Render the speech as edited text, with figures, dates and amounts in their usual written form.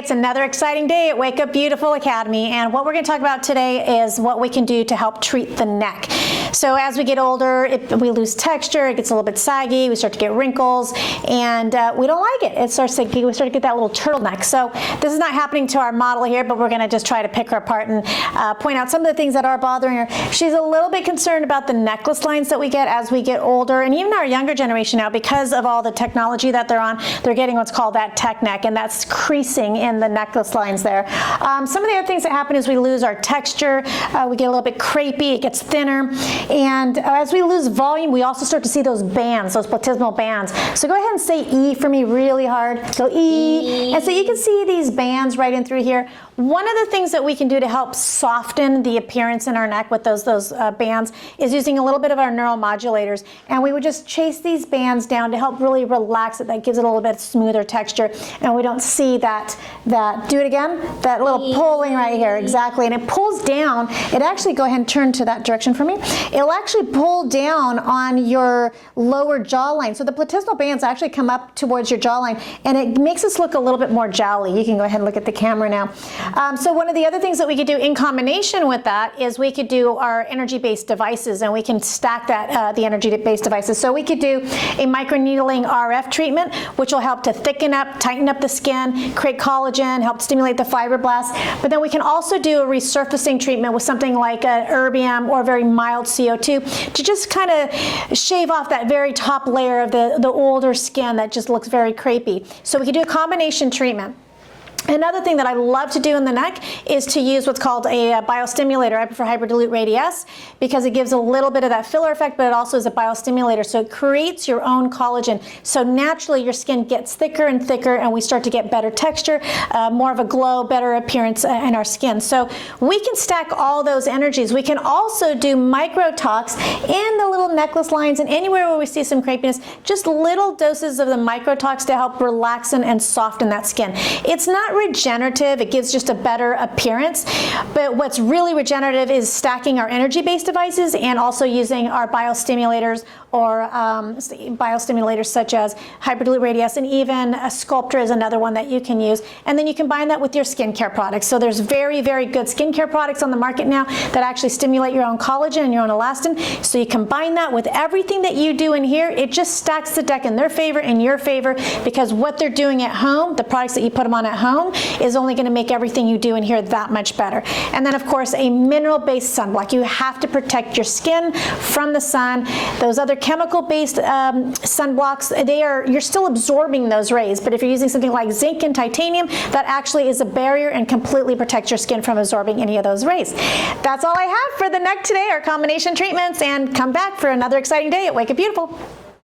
it's another exciting day at Wake Up Beautiful Academy, and what we're going to talk about today is what we can do to help treat the neck. So as we get older, we lose texture, it gets a little bit saggy, we start to get wrinkles, and we don't like it. We start to get that little turtleneck. So this is not happening to our model here, but we're going to just try to pick her apart and point out some of the things that are bothering her. She's a little bit concerned about the necklace lines that we get as we get older, and even our younger generation now, because of all the technology that they're on, they're getting what's called that tech neck, and that's creasing in the necklace lines there. Some of the other things that happen is we lose our texture, we get a little bit crepey, it gets thinner, and as we lose volume, we also start to see those bands, those platysmal bands. So go ahead and say E for me really hard. So E. And so you can see these bands right in through here. One of the things that we can do to help soften the appearance in our neck with those bands is using a little bit of our neuromodulators, and we would just chase these bands down to help really relax it. That gives it a little bit smoother texture, and we don't see that do it again, that little pulling right here, exactly, and it pulls down. It actually, go ahead and turn to that direction for me. It'll actually pull down on your lower jawline. So the platysmal bands actually come up towards your jawline, and it makes us look a little bit more jowly. You can go ahead and look at the camera now. So one of the other things that we could do in combination with that is we could do our energy-based devices, and we can stack that, the energy-based devices. So we could do a microneedling RF treatment, which will help to thicken up, tighten up the skin, create collagen, help stimulate the fibroblasts. But then we can also do a resurfacing treatment with something like an erbium or very mild CO2 to just kind of shave off that very top layer of the older skin that just looks very crepey. So we could do a combination treatment. Another thing that I love to do in the neck is to use what's called a biostimulator. I prefer hyperdilute radius because it gives a little bit of that filler effect, but it also is a biostimulator. So it creates your own collagen. So naturally your skin gets thicker and thicker, and we start to get better texture, more of a glow, better appearance in our skin. So we can stack all those energies. We can also do microtox in the little necklace lines and anywhere where we see some crepiness, just little doses of the microtox to help relax and soften that skin. It's not regenerative, it gives just a better appearance, but what's really regenerative is stacking our energy-based devices and also using our biostimulators or biostimulators such as hyperdilute radius, and even a Sculptor is another one that you can use. And then you combine that with your skincare products. So there's very, very good skincare products on the market now that actually stimulate your own collagen and your own elastin. So you combine that with everything that you do in here, it just stacks the deck in their favor and your favor, because what they're doing at home, the products that you put them on at home, is only going to make everything you do in here that much better. And then of course a mineral-based sunblock. You have to protect your skin from the sun. Those other chemical-based sunblocks, you're still absorbing those rays, but if you're using something like zinc and titanium, that actually is a barrier and completely protects your skin from absorbing any of those rays. That's all I have for the neck today, our combination treatments, and come back for another exciting day at Wake Up Beautiful.